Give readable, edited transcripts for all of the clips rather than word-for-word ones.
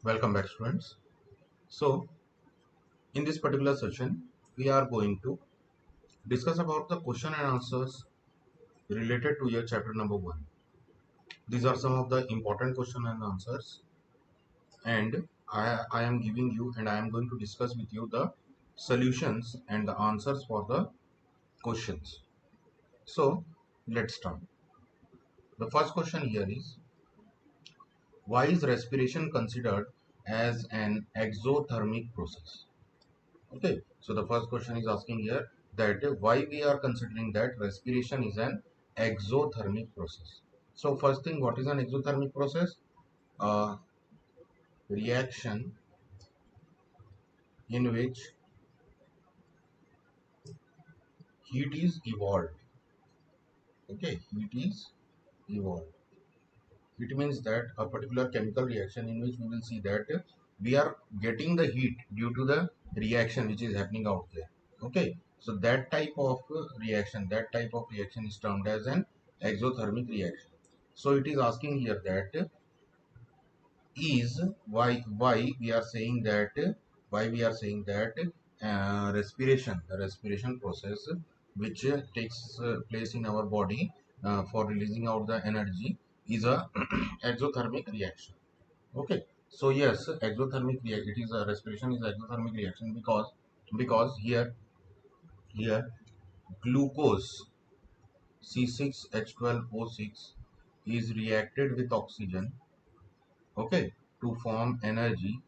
Welcome back, students. So, in this particular session, we are going to discuss about the question and answers related to your chapter number 1. These are some of the important question and answers, and I am giving you and I am going to discuss with you the solutions and the answers for the questions. So, let's start. The first question here is, why is respiration considered as an exothermic process? Okay, so the first question is asking here that why we are considering that respiration is an exothermic process. So first thing, what is an exothermic process? A reaction in which heat is evolved. Okay, heat is evolved. It means that a particular chemical reaction in which we will see that we are getting the heat due to the reaction which is happening out there. Okay, so that type of reaction is termed as an exothermic reaction. So it is asking here that is why we are saying that respiration, the respiration process which takes place in our body for releasing out the energy is a exothermic reaction. Okay, so yes, exothermic reaction, it is a respiration is exothermic reaction because here glucose C6H12O6 is reacted with oxygen, okay, to form energy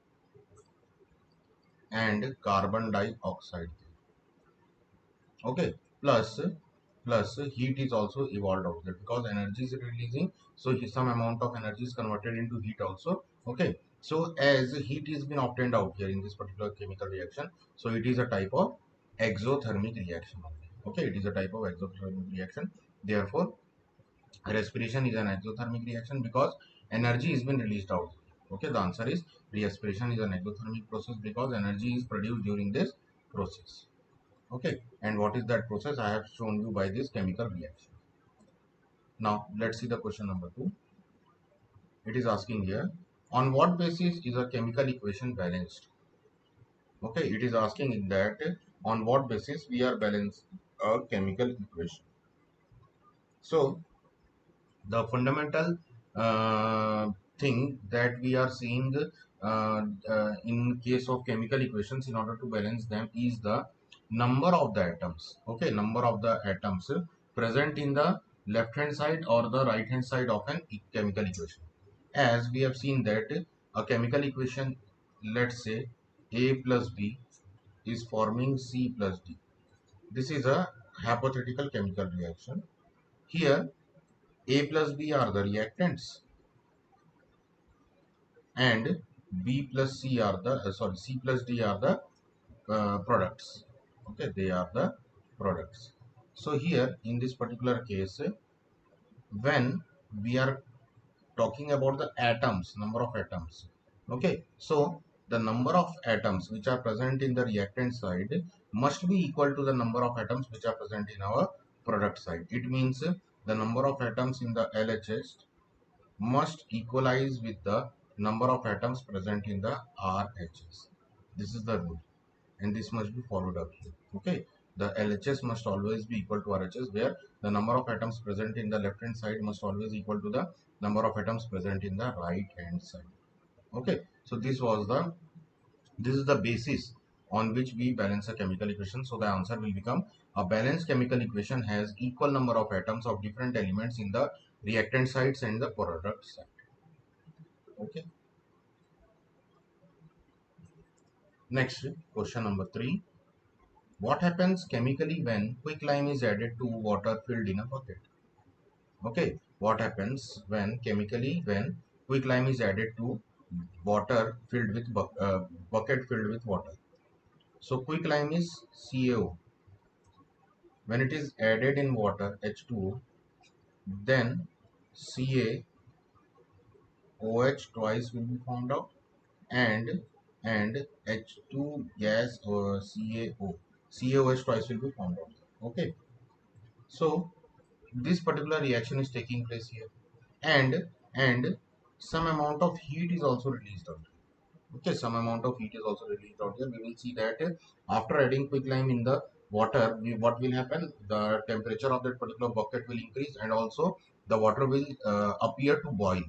and carbon dioxide. Okay, plus heat is also evolved out there because energy is releasing, so some amount of energy is converted into heat also. Okay, so as heat is been obtained out here in this particular chemical reaction, so it is a type of exothermic reaction only. Okay, it is a type of exothermic reaction. Therefore respiration is an exothermic reaction because energy is been released out. Okay, the answer is respiration is an exothermic process because energy is produced during this process. Okay, and what is that process? I have shown you by this chemical reaction. Now let's see the question number 2. It is asking here, on what basis is a chemical equation balanced? Okay, it is asking in that on what basis we are balanced a chemical equation. So the fundamental thing that we are seeing in case of chemical equations in order to balance them is the number of the atoms. Okay, number of the atoms present in the left hand side or the right hand side of an chemical equation. As we have seen that a chemical equation, let's say A plus B is forming C plus D. This is a hypothetical chemical reaction. Here A plus B are the reactants and B plus C are the C plus D are the products. Okay, they are the products. So here in this particular case, when we are talking about the atoms, number of atoms. Okay, so the number of atoms which are present in the reactant side must be equal to the number of atoms which are present in our product side. It means the number of atoms in the LHS must equalize with the number of atoms present in the RHS. This is the rule and this must be followed up here. Okay, the LHS must always be equal to RHS, where the number of atoms present in the left hand side must always equal to the number of atoms present in the right hand side. Okay, so this is the basis on which we balance a chemical equation. So the answer will become a balanced chemical equation has equal number of atoms of different elements in the reactant sides and the product side. Okay, next question number 3. What happens chemically when quicklime is added to water filled in a bucket? Okay, what happens when quicklime is added to water filled with bucket filled with water? So quicklime is CaO. When it is added in water H2O, then CaOH twice will be formed out, and H2 gas or CaOH twice will be formed out. Okay, so this particular reaction is taking place here, and some amount of heat is also released out. Okay, some amount of heat is also released out here. We will see that after adding quicklime in the water, what will happen? The temperature of that particular bucket will increase, and also the water will appear to boil.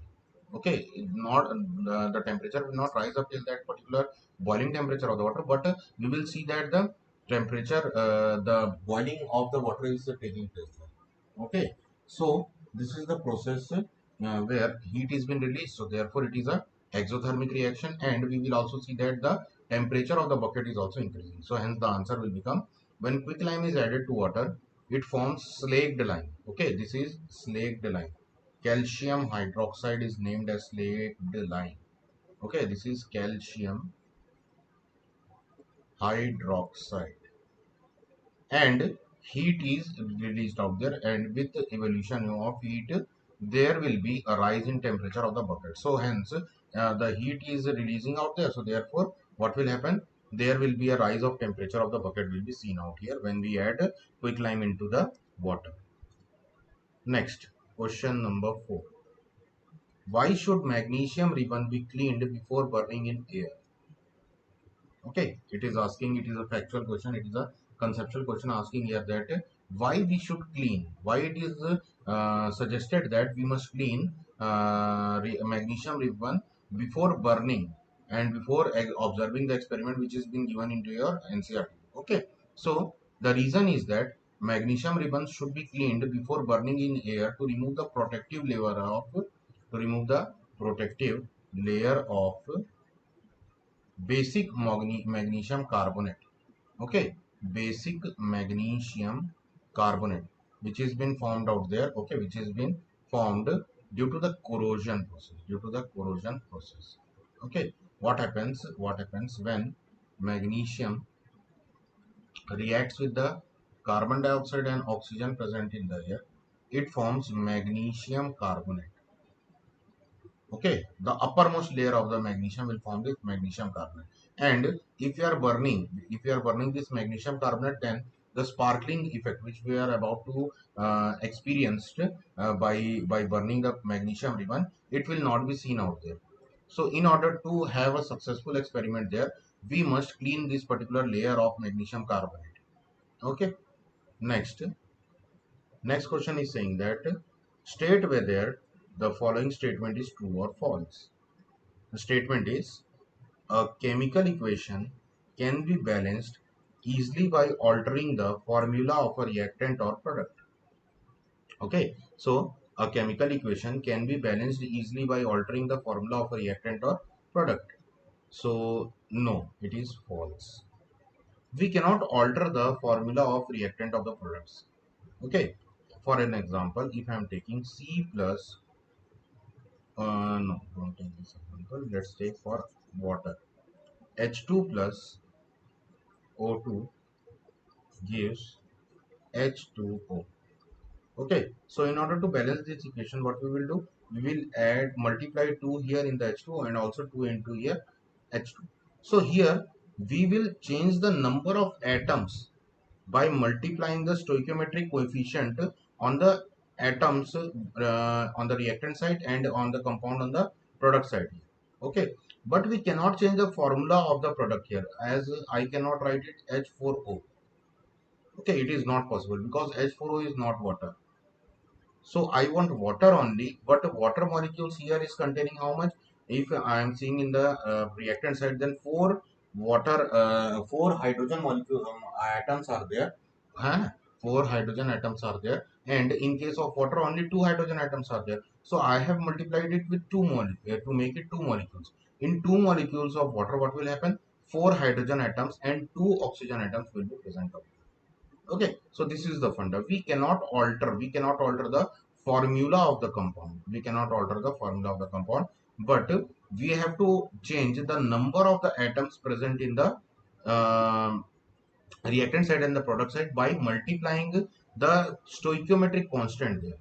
Okay, not the temperature will not rise up till that particular boiling temperature of the water, but we will see that the temperature, the boiling of the water is taking place. Okay, so this is the process where heat is been released. So therefore, it is a exothermic reaction, and we will also see that the temperature of the bucket is also increasing. So hence the answer will become, when quicklime is added to water, it forms slaked lime. Okay, this is slaked lime. Calcium hydroxide is named as slaked lime. Okay, this is calcium hydroxide, and heat is released out there, and with the evolution of heat there will be a rise in temperature of the bucket. So hence the heat is releasing out there, so therefore what will happen, there will be a rise of temperature of the bucket will be seen out here when we add quicklime into the water. Next, question number 4. Why should magnesium ribbon be cleaned before burning in air? Okay, it is asking, it is a factual question, it is a conceptual question asking here that why we should clean, why it is suggested that we must clean magnesium ribbon before burning and before observing the experiment which is being given into your NCERT. Okay, so the reason is that magnesium ribbons should be cleaned before burning in air to remove the protective layer of, basic magnesium carbonate. Okay, basic magnesium carbonate, which has been formed out there. Okay, which has been formed due to the corrosion process, okay, what happens when magnesium reacts with the carbon dioxide and oxygen present in the air? It forms magnesium carbonate. Okay, the uppermost layer of the magnesium will form this magnesium carbonate, and if you are burning this magnesium carbonate, then the sparkling effect which we are about to experienced by burning the magnesium ribbon, it will not be seen out there. So in order to have a successful experiment there, we must clean this particular layer of magnesium carbonate. Okay, next question is saying that state whether the following statement is true or false. The statement is, a chemical equation can be balanced easily by altering the formula of a reactant or product. Okay, so a chemical equation can be balanced easily by altering the formula of a reactant or product. So no, it is false. We cannot alter the formula of reactant of the products. Okay, for an example, if I am taking C plus, no, don't take this example. Let's take for water. H2 plus O2 gives H2O. Okay, so in order to balance this equation, what we will do? We will multiply 2 here in the H2 and also 2 into here H2. So here we will change the number of atoms by multiplying the stoichiometric coefficient on the atoms on the reactant side and on the compound on the product side. Okay, but we cannot change the formula of the product here, as I cannot write it H4O. Okay, it is not possible because H4O is not water. So I want water only, but water molecules here is containing how much? If I am seeing in the reactant side, then four hydrogen molecule atoms are there. Huh? Four hydrogen atoms are there, and in case of water, only two hydrogen atoms are there. So I have multiplied it with two molecules to make it two molecules. In two molecules of water, what will happen? Four hydrogen atoms and two oxygen atoms will be present. Okay, so this is the funda. We cannot alter the formula of the compound. We cannot alter the formula of the compound, but we have to change the number of the atoms present in the um reactant side and the product side by multiplying the stoichiometric constant there.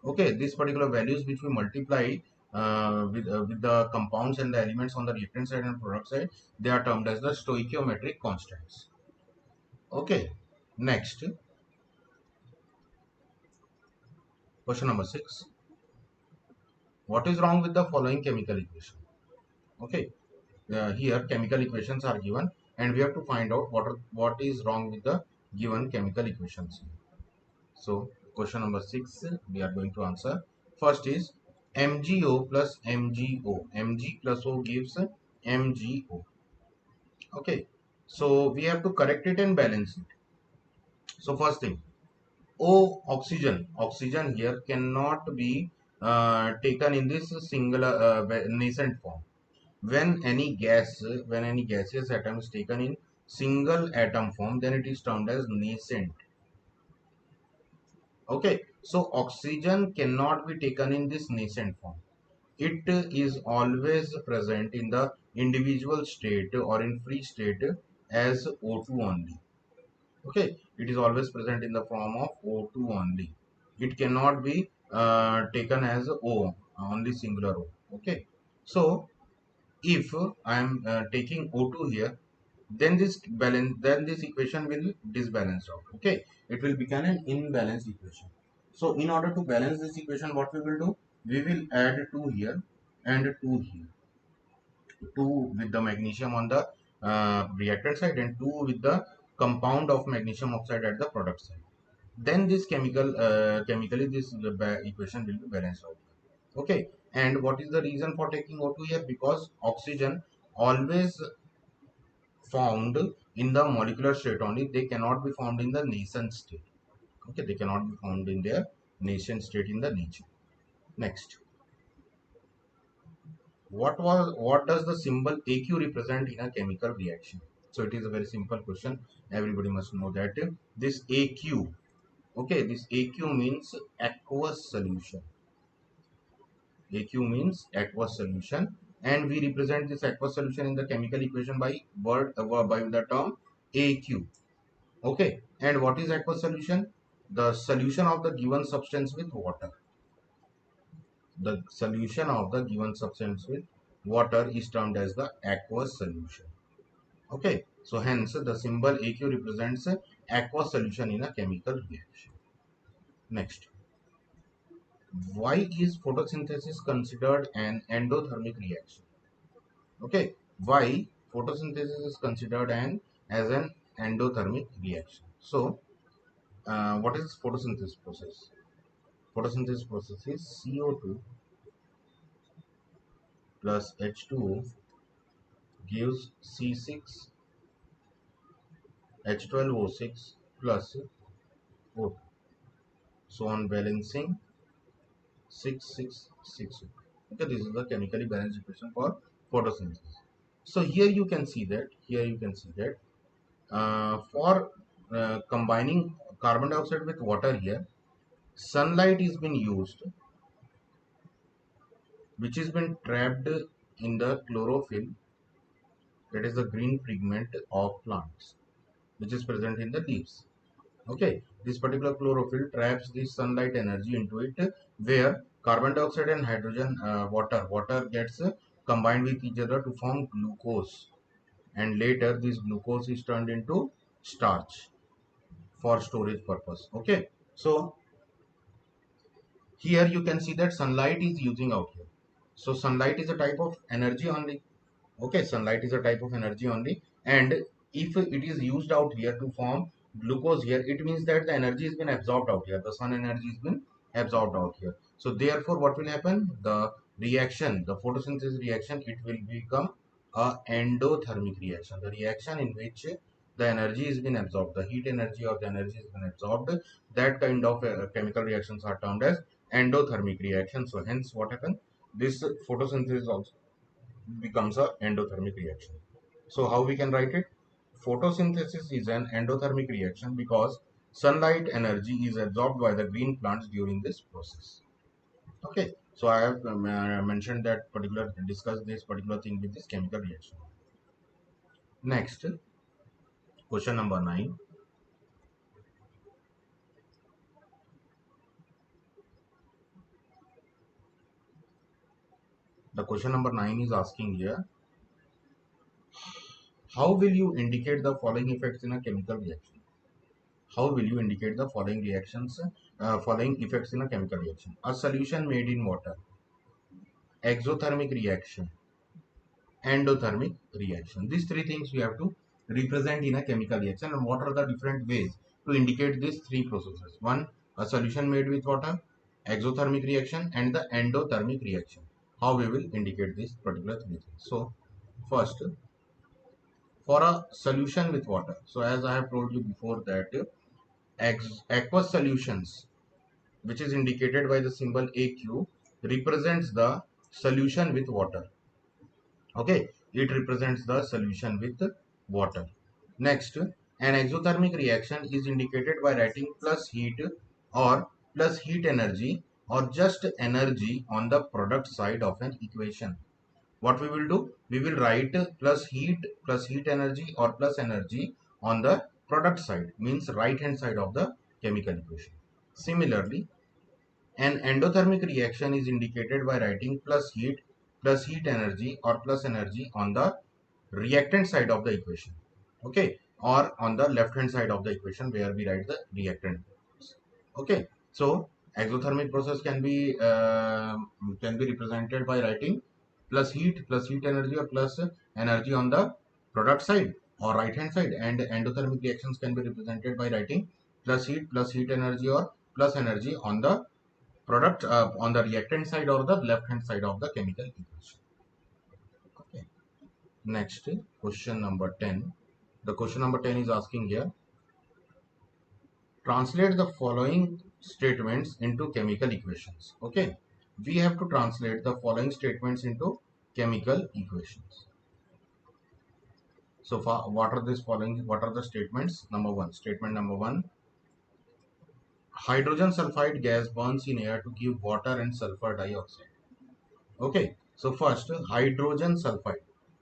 Okay, these particular values which we multiply with the compounds and the elements on the reactant side and product side, they are termed as the stoichiometric constants. Okay, next, question number 6. What is wrong with the following chemical equation? Okay, here chemical equations are given, and we have to find out what is wrong with the given chemical equations. So question number 6 we are going to answer. First is MgO plus MgO. Mg plus O gives MgO. Okay, so we have to correct it and balance it. So first thing, O oxygen. Oxygen here cannot be taken in this singular nascent form. When any gaseous atom is taken in single atom form, then it is termed as nascent. Okay, so oxygen cannot be taken in this nascent form. It is always present in the individual state or in free state as O2 only. Okay, it is always present in the form of O2 only. It cannot be taken as O, only singular O. Okay, so if I am taking O2 here, then this equation will disbalance out. Okay, it will become an imbalanced equation. So in order to balance this equation, what we will do, we will add 2 here and 2 here, 2 with the magnesium on the reactant side and 2 with the compound of magnesium oxide at the product side. Then this chemically this equation will be balanced out. Okay, and what is the reason for taking O2 here? Because oxygen always found in the molecular state only, they cannot be found in the nascent state. Okay, they cannot be found in their nascent state in the nature. Next, what does the symbol AQ represent in a chemical reaction? So it is a very simple question, everybody must know that this AQ, okay, this AQ means aqueous solution. AQ means aqueous solution, and we represent this aqueous solution in the chemical equation by by the term AQ. Okay, and what is aqueous solution? The solution of the given substance with water. The solution of the given substance with water is termed as the aqueous solution. Okay, so hence the symbol AQ represents aqueous solution in a chemical reaction. Next, why is photosynthesis considered an endothermic reaction? Okay, why photosynthesis is considered as an endothermic reaction? So, what is photosynthesis process? Photosynthesis process is CO2 plus H2O gives C6 H12O6 plus O2. So on balancing 666. Okay, this is the chemically balanced equation for photosynthesis. So here you can see that for combining carbon dioxide with water here, sunlight is been used, which has been trapped in the chlorophyll, that is the green pigment of plants, which is present in the leaves. Okay, this particular chlorophyll traps the sunlight energy into it, where carbon dioxide and hydrogen water gets combined with each other to form glucose, and later this glucose is turned into starch for storage purpose. Okay, so here you can see that sunlight is using out here. So sunlight is a type of energy only. Okay, sunlight is a type of energy only, and if it is used out here to form glucose here, it means that the energy has been absorbed out here, the sun energy has been absorbed out here. So therefore what will happen, the reaction, the photosynthesis reaction, it will become a endothermic reaction, the reaction in which the energy has been absorbed, the heat energy of the energy has been absorbed. That kind of chemical reactions are termed as endothermic reaction. So hence what happens, this photosynthesis also becomes a endothermic reaction. So how we can write it? Photosynthesis is an endothermic reaction because sunlight energy is absorbed by the green plants during this process. Okay, so I have mentioned that discussed this particular thing with this chemical reaction. Next, question number 9. The question number 9 is asking here, how will you indicate the following effects in a chemical reaction? How will you indicate the following effects in a chemical reaction? A solution made in water, exothermic reaction, endothermic reaction. These three things we have to represent in a chemical reaction. And what are the different ways to indicate these three processes? One, a solution made with water, exothermic reaction, and the endothermic reaction. How we will indicate these particular three things? So first, for a solution with water, so as I have told you before that aqueous solutions, which is indicated by the symbol AQ, represents the solution with water. Okay, it represents the solution with water. Next, an exothermic reaction is indicated by writing plus heat or plus heat energy or just energy on the product side of an equation. What we will do? We will write plus heat energy or plus energy on the product side, means right hand side of the chemical equation. Similarly, an endothermic reaction is indicated by writing plus heat energy or plus energy on the reactant side of the equation. Okay, or on the left hand side of the equation where we write the reactant. Okay, so exothermic process can be represented by writing plus heat energy or plus energy on the product side or right hand side, and endothermic reactions can be represented by writing plus heat energy or plus energy on the product on the reactant side or the left hand side of the chemical equation. Okay. Next, question number 10. The question number 10 is asking here, translate the following statements into chemical equations. Okay, we have to translate the following statements into chemical equations. So far, what are these following? What are the statements? Number one, statement number one, hydrogen sulfide gas burns in air to give water and sulfur dioxide. Okay, so first, hydrogen sulfide.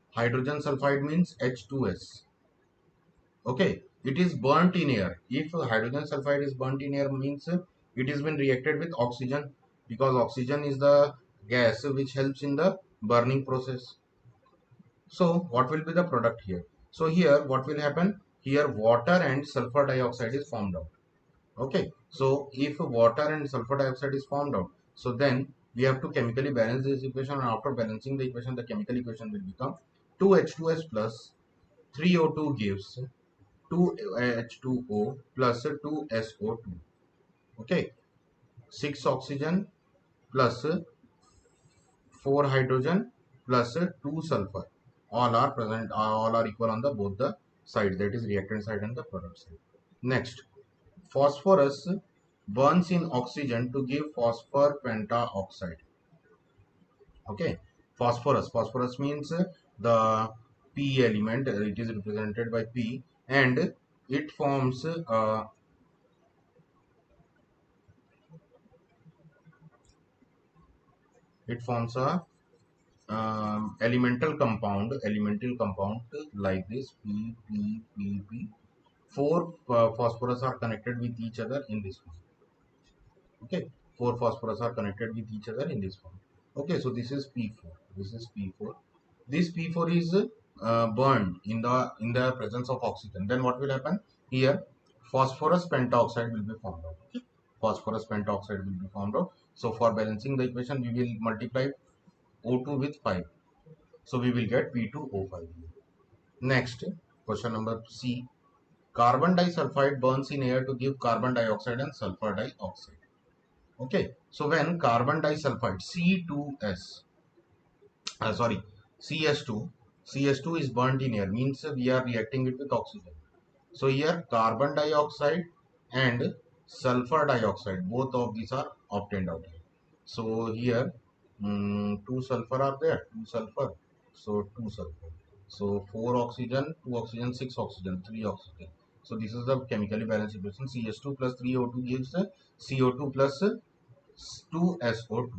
Hydrogen sulfide means H2S. Okay, it is burnt in air. If hydrogen sulfide is burnt in air, means it has been reacted with oxygen, because oxygen is the gas which helps in the burning process. So what will be the product here? So here what will happen? Here water and sulfur dioxide is formed out. Okay, so if water and sulfur dioxide is formed out, so then we have to chemically balance this equation, and after balancing the equation, the chemical equation will become 2H2S plus 3O2 gives 2H2O plus 2SO2. Okay, 6 oxygen plus 4 hydrogen plus 2 sulfur. All are present, all are equal on the both the sides, that is reactant side and the product side. Next, phosphorus burns in oxygen to give phosphor pentaoxide. Okay, phosphorus means the P element, it is represented by P, and it forms a elemental compound like this P. Four phosphorus are connected with each other in this form. Okay, four phosphorus are connected with each other in this form. Okay, so this is P4. This P4 is burned in the presence of oxygen. Then what will happen? Here phosphorus pentoxide will be formed out. Okay? Phosphorus pentoxide will be formed out. So for balancing the equation, we will multiply O2 with 5. So we will get P2O5. Next, question number C. Carbon disulfide burns in air to give carbon dioxide and sulfur dioxide. Okay, so when carbon disulfide C2S, sorry, CS2 is burnt in air, means we are reacting it with oxygen. So here carbon dioxide and sulfur dioxide, both of these are obtained out here. So here 2 sulfur are there, 2 sulfur, so 2 sulfur. So 4 oxygen, 2 oxygen, 6 oxygen, 3 oxygen. So this is the chemically balanced equation. CS2 plus 3O2 gives CO2 plus 2SO2.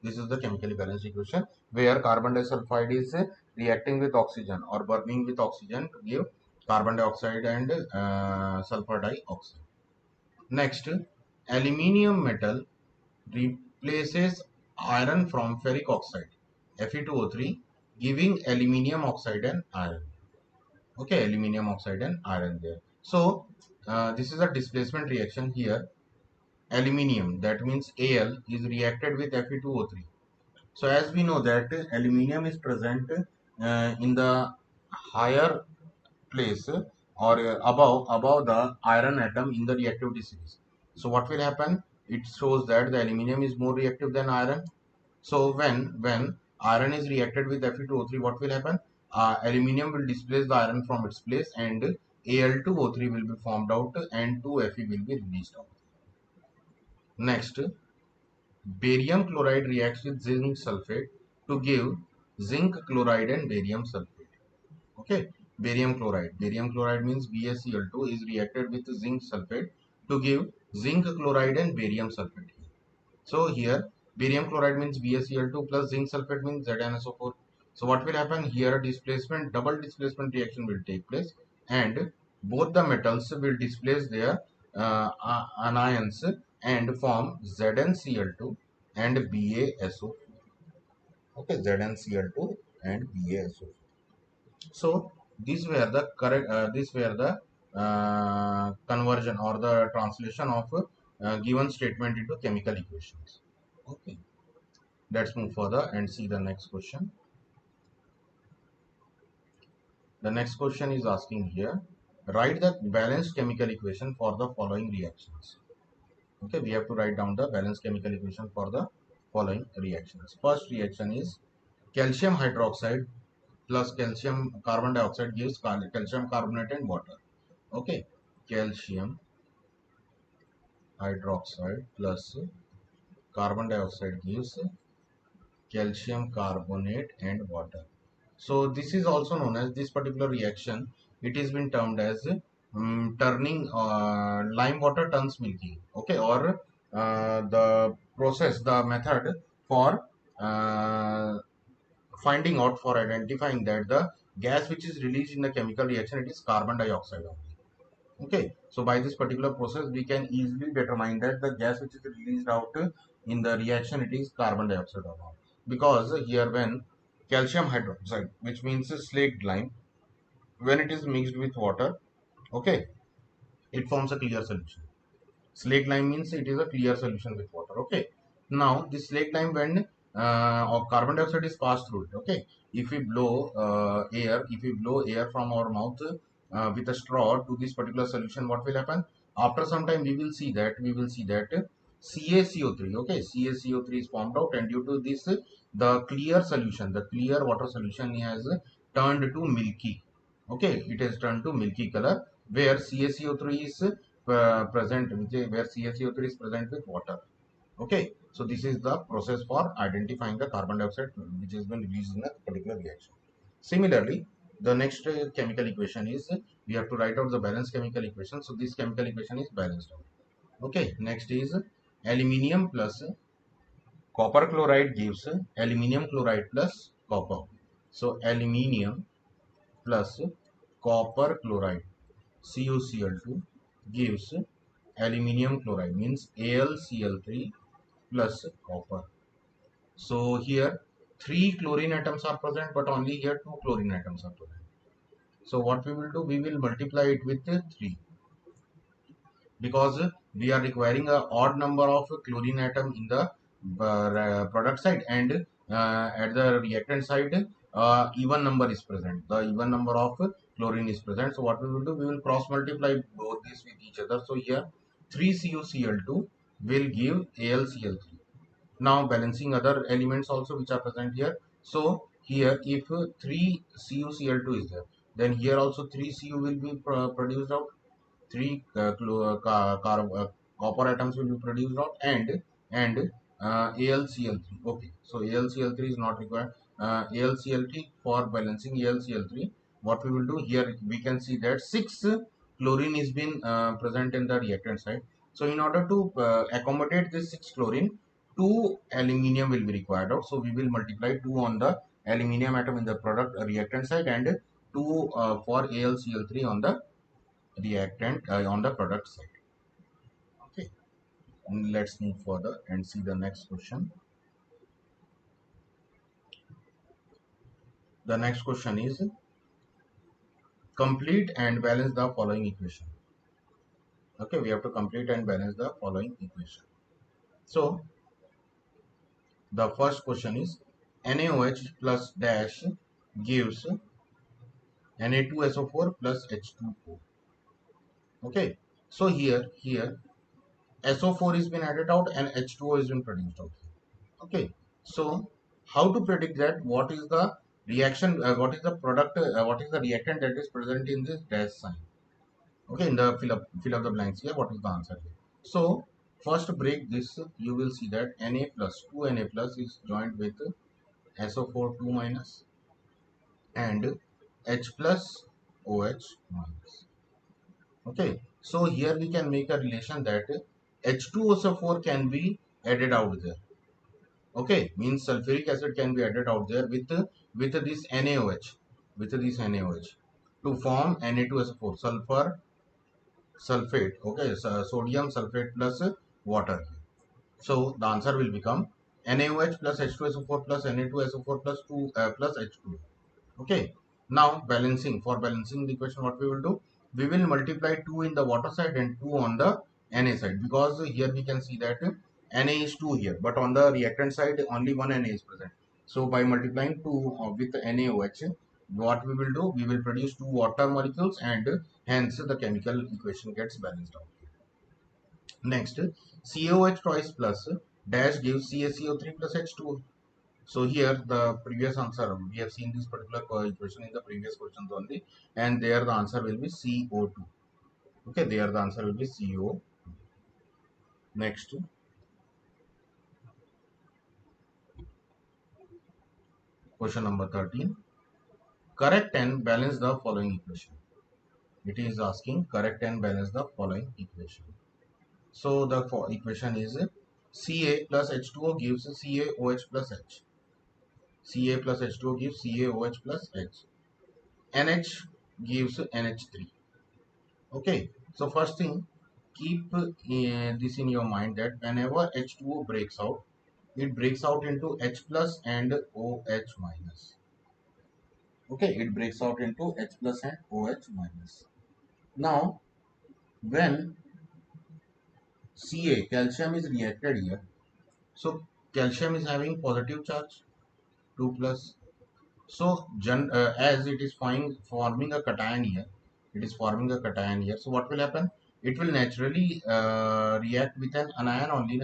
This is the chemically balanced equation where carbon disulfide is reacting with oxygen or burning with oxygen to give carbon dioxide and sulfur dioxide. Next, aluminium metal replaces iron from ferric oxide Fe2O3, giving aluminium oxide and iron. Okay, aluminium oxide and iron there. So this is a displacement reaction here. Aluminium, that means Al, is reacted with Fe2O3. So as we know that aluminium is present in the higher place or above the iron atom in the reactivity series. So what will happen? It shows that the aluminium is more reactive than iron. So when iron is reacted with Fe2O3, what will happen? Aluminium will displace the iron from its place, and Al2O3 will be formed out, and 2Fe will be released out. Next, barium chloride reacts with zinc sulfate to give zinc chloride and barium sulfate. Okay, barium chloride. Barium chloride means BaCl2 is reacted with zinc sulfate to give zinc chloride and barium sulfate. So here barium chloride means BaCl2 plus zinc sulfate means ZnSO4. So what will happen here? Displacement, double displacement reaction will take place, and both the metals will displace their anions and form ZnCl2 and BaSO4. Okay, ZnCl2 and BaSO4. So these were the correct. These were the conversion or the translation of given statement into chemical equations. Okay. Let's move further and see the next question. The next question is asking here, write the balanced chemical equation for the following reactions. Okay, we have to write down the balanced chemical equation for the following reactions. First reaction is calcium hydroxide plus calcium carbon dioxide gives calcium carbonate and water. Okay, calcium hydroxide plus carbon dioxide gives calcium carbonate and water. So this is also known as this particular reaction. It has been termed as turning lime water turns milky. Okay, or the process, the method for uh, finding out, for identifying that the gas which is released in the chemical reaction, it is carbon dioxide only. Okay, so by this particular process we can easily determine that the gas which is released out in the reaction, it is carbon dioxide or not, because here when calcium hydroxide, which means slaked lime, when it is mixed with water, okay, it forms a clear solution. Slaked lime means it is a clear solution with water. Okay, now this slaked lime, when or carbon dioxide is passed through it, okay, if we blow air from our mouth with a straw to this particular solution, what will happen? After some time we will see that CaCO3, okay, CaCO3 is formed out, and due to this the clear solution, the clear water solution has turned to milky. Okay, it has turned to milky color, where CaCO3 is present, where CaCO3 is present with water. Okay, so this is the process for identifying the carbon dioxide which has been released in a particular reaction. Similarly, the next chemical equation is, we have to write out the balanced chemical equation. So this chemical equation is balanced out. Okay, next is aluminium plus copper chloride gives aluminium chloride plus copper. So aluminium plus copper chloride, CuCl2, gives aluminium chloride, means AlCl3 plus copper. So here three chlorine atoms are present, but only here two chlorine atoms are present. So what we will do, we will multiply it with 3, because we are requiring a odd number of chlorine atom in the product side, and at the reactant side even number is present, the even number of chlorine is present. So what we will do, we will cross multiply both these with each other. So here 3CuCl2 will give AlCl3. Now balancing other elements also which are present here. So here if 3CuCl2 is there, then here also 3Cu will be produced out, three copper atoms will be produced out, and AlCl3. Okay, so AlCl3 is not required. AlCl3, for balancing AlCl3, what we will do here, we can see that 6 chlorine is been present in the reactant side. So in order to accommodate this 6 chlorine, 2 aluminium will be required out. So we will multiply 2 on the aluminium atom in the product reactant side, and 2 for AlCl3 on the reactant on the product side. Okay, and let's move further and see the next question. The next question is, complete and balance the following equation. Okay, we have to complete and balance the following equation. So the first question is, NaOH plus dash gives Na2SO4 plus H2O. Okay, so here SO4 is been added out and H2O is been produced out. Okay, so how to predict that? What is the reaction? What is the product? What is the reactant that is present in this dash sign? Okay, in the fill up the blanks here. What is the answer here? So first break this. You will see that Na plus 2Na plus is joined with SO4 2 minus and H plus OH minus. Okay, so here we can make a relation that H2SO4 can be added out there. Okay, means sulfuric acid can be added out there with this NaOH, with this NaOH to form Na2SO4, sulfur sulfate. Okay, so sodium sulfate plus water. So the answer will become NaOH plus H2SO4 plus Na2SO4 plus 2 plus H2. Okay, now balancing. For balancing the equation, what we will do? We will multiply 2 in the water side and 2 on the Na side, because here we can see that Na is 2 here, but on the reactant side only one Na is present. So by multiplying 2 with NaOH, what we will do? We will produce 2 water molecules and hence the chemical equation gets balanced out. Next, CaOH twice plus dash gives CaCO3 plus H2O. So here the previous answer, we have seen this particular equation in the previous questions only, and there the answer will be CO2. Okay, there the answer will be CO. Next, question number 13. Correct and balance the following equation. It is asking correct and balance the following equation. So the equation is Ca plus H2O gives CaOH plus H. Ca plus H2O gives CaOH plus H. NH gives NH3. Okay, so first thing, keep this in your mind that whenever H2O breaks out, it breaks out into H plus and OH minus. Okay, it breaks out into H plus and OH minus. Now, when Ca, calcium is reacted here, so calcium is having positive charge, 2 plus. So, as it is forming a cation here, it is forming a cation here. So, what will happen? It will naturally react with an anion only.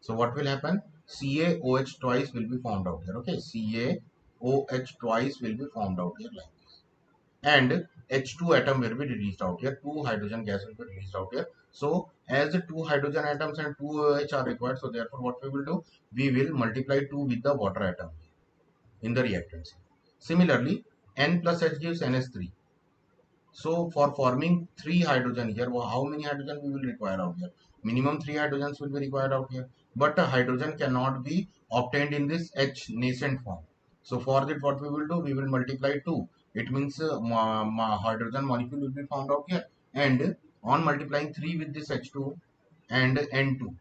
So what will happen? CaOH twice will be formed out here. Okay, CaOH twice will be formed out here like this. And H2 atom will be released out here. 2 hydrogen gas will be released out here. So as the 2 hydrogen atoms and 2 OH are required, so therefore what we will do? We will multiply 2 with the water atom in the reactants. Similarly, N plus H gives NH3. So for forming 3 hydrogen here, well, how many hydrogen we will require out here? Minimum 3 hydrogens will be required out here. But a hydrogen cannot be obtained in this H nascent form. So for that, what we will do? We will multiply 2. It means hydrogen molecule will be found out here. And on multiplying 3 with this H2 and N2.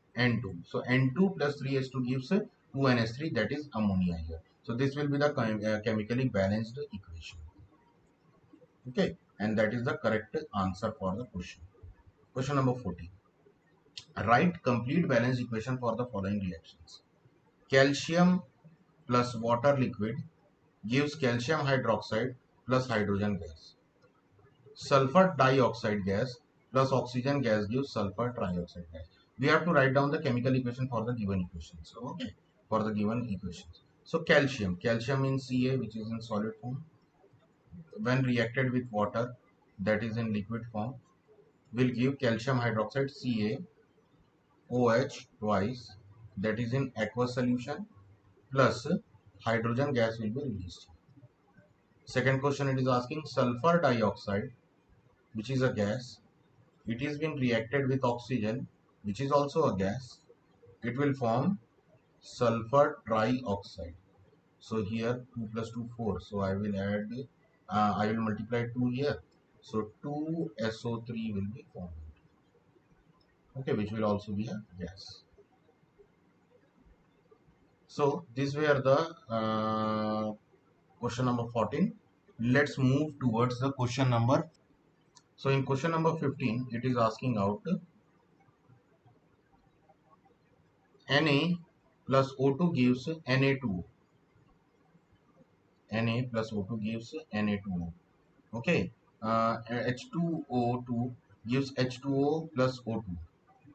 So N2 plus 3H2 gives 2NH3, that is ammonia here. So this will be the chemically balanced equation. Okay, and that is the correct answer for the question. Question number 14. Write complete balanced equation for the following reactions. Calcium plus water liquid gives calcium hydroxide plus hydrogen gas. Sulfur dioxide gas plus oxygen gas gives sulfur trioxide gas. We have to write down the chemical equation for the given equations. So, okay, for the given equations. So calcium in Ca, which is in solid form, when reacted with water, that is in liquid form, will give calcium hydroxide CaOH twice, that is in aqueous solution, plus hydrogen gas will be released. Second question, it is asking sulfur dioxide, which is a gas. It is being reacted with oxygen, which is also a gas. It will form sulfur trioxide. So here 2 plus 2 4. So I will add, I will multiply 2 here. So 2SO3 will be formed. Okay, which will also be a gas. So these were the question number 14. Let's move towards the question number. So in question number 15, it is asking out Na plus O2 gives Na2. Na plus O2 gives Na2O. Okay, H2O2 gives H2O plus O2.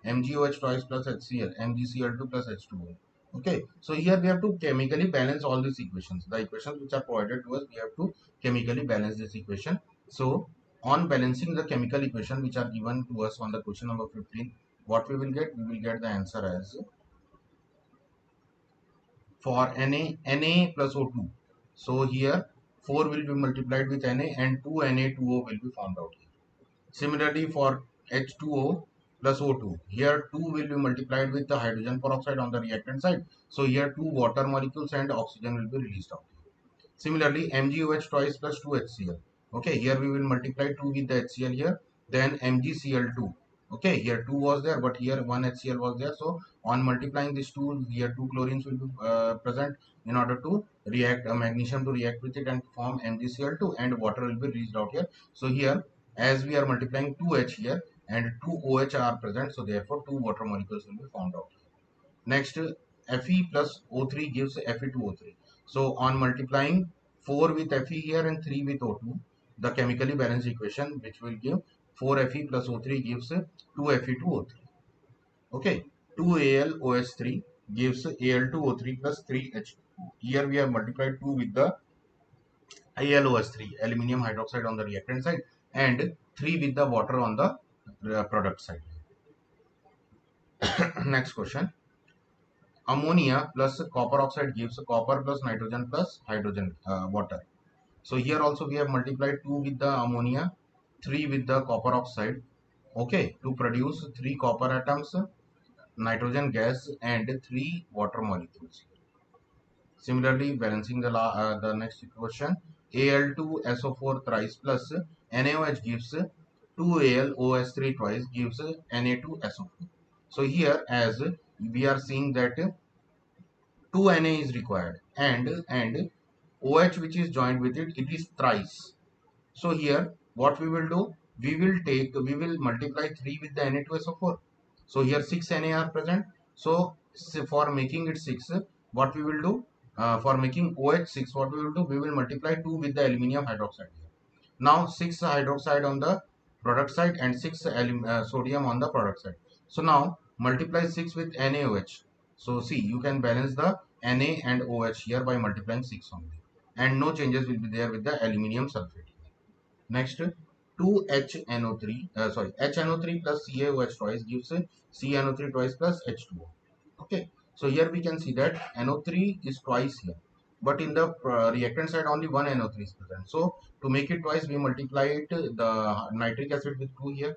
MgOH twice plus HCl, MgCl2 plus H2O. Okay, so here we have to chemically balance all these equations. The equations which are provided to us, we have to chemically balance this equation. So on balancing the chemical equation which are given to us on the question number 15, what we will get? We will get the answer as for Na plus O2. So here 4 will be multiplied with Na and 2 Na2O will be formed out here. Similarly for H2O plus O2, here 2 will be multiplied with the hydrogen peroxide on the reactant side. So here 2 water molecules and oxygen will be released out. Similarly, MgOH twice plus 2 HCl. Okay, here we will multiply 2 with the HCl here. Then MgCl2. Okay, here 2 was there, but here 1 HCl was there. So on multiplying these two, here 2 chlorines will be present in order to react magnesium to react with it and form MgCl2, and water will be reached out here. So here, as we are multiplying 2H here and 2 OH are present, so therefore 2 water molecules will be formed out. Next, Fe plus O3 gives Fe2O3. So on multiplying 4 with Fe here and 3 with O2, the chemically balanced equation which will give 4Fe plus O3 gives 2Fe2O3. Okay, 2AlOH3 gives Al2O3 plus 3H2. Here we have multiplied 2 with the AlOH3, aluminium hydroxide on the reactant side, and 3 with the water on the product side. Next question. Ammonia plus copper oxide gives copper plus hydrogen water. So here also we have multiplied 2 with the ammonia, 3 with the copper oxide, okay, to produce 3 copper atoms, nitrogen gas and 3 water molecules. Similarly, balancing the next equation, Al2SO4 thrice plus NaOH gives 2AlOH3 twice gives Na2SO4. So here as we are seeing that 2 Na is required, and OH which is joined with it, it is thrice. So here what we will do, we will multiply 3 with the Na2SO4. So here 6 Na are present. So for making it 6, what we will do, for making OH 6, what we will do, we will multiply 2 with the aluminium hydroxide here. Now 6 hydroxide on the product side and 6 sodium on the product side. So now multiply 6 with NaOH. So see, you can balance the Na and OH here by multiplying 6 only, and no changes will be there with the aluminium sulfate. Next, 2HNO3, HNO3 plus CaOH twice gives CNO3 twice plus H2O. Okay, so here we can see that NO3 is twice here, but in the reactant side only one NO3 is present. So to make it twice, we multiply it the nitric acid with 2 here.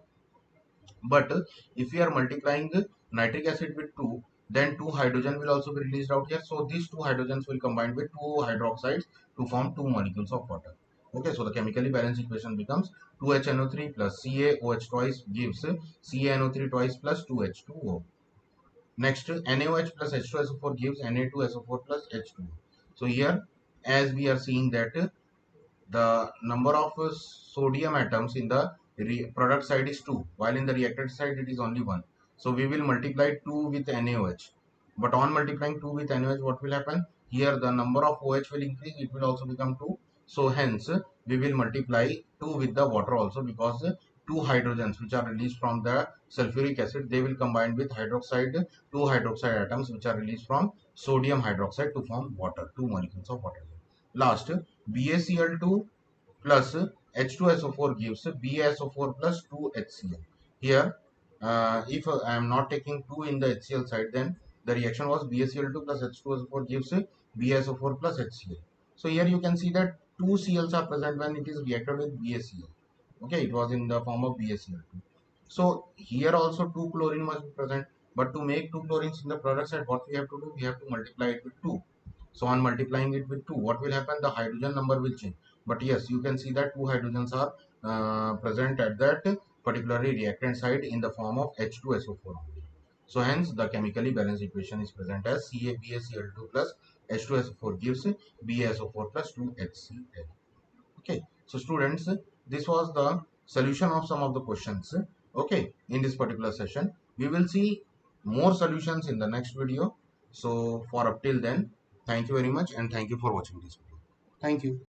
But if we are multiplying nitric acid with 2, then 2 hydrogen will also be released out here. So these 2 hydrogens will combine with 2 hydroxides to form 2 molecules of water. Okay, so the chemically balanced equation becomes 2HNO3 plus CaOH twice gives CaNO3 twice plus 2H2O. Next, NaOH plus H2SO4 gives Na2SO4 plus H2O. So here, as we are seeing that the number of sodium atoms in the product side is 2, while in the reactant side it is only 1. So we will multiply 2 with NaOH. But on multiplying 2 with NaOH, what will happen? Here the number of OH will increase, it will also become 2. So hence we will multiply 2 with the water also, because 2 hydrogens which are released from the sulfuric acid, they will combine with hydroxide, 2 hydroxide atoms which are released from sodium hydroxide to form water, 2 molecules of water. Last, BaCl2 plus H2SO4 gives BaSO4 plus 2HCl. Here, if I am not taking 2 in the HCl side, then the reaction was BaCl2 plus H2SO4 gives BaSO4 plus HCl. So here you can see that 2 Cls are present when it is reacted with BaCl. Okay, it was in the form of BaCl2. So here also 2 chlorine must be present. But to make 2 chlorines in the product side, what we have to do? We have to multiply it with 2. So on multiplying it with 2, what will happen? The hydrogen number will change. But yes, you can see that 2 hydrogens are present at that particularly reactant side in the form of H2SO4 only. So hence the chemically balanced equation is present as CaBaCl2 plus H2SO4 gives BaSO4 plus 2HCl. Okay, so students, this was the solution of some of the questions. Okay, in this particular session, we will see more solutions in the next video. So for up till then, thank you very much and thank you for watching this video. Thank you.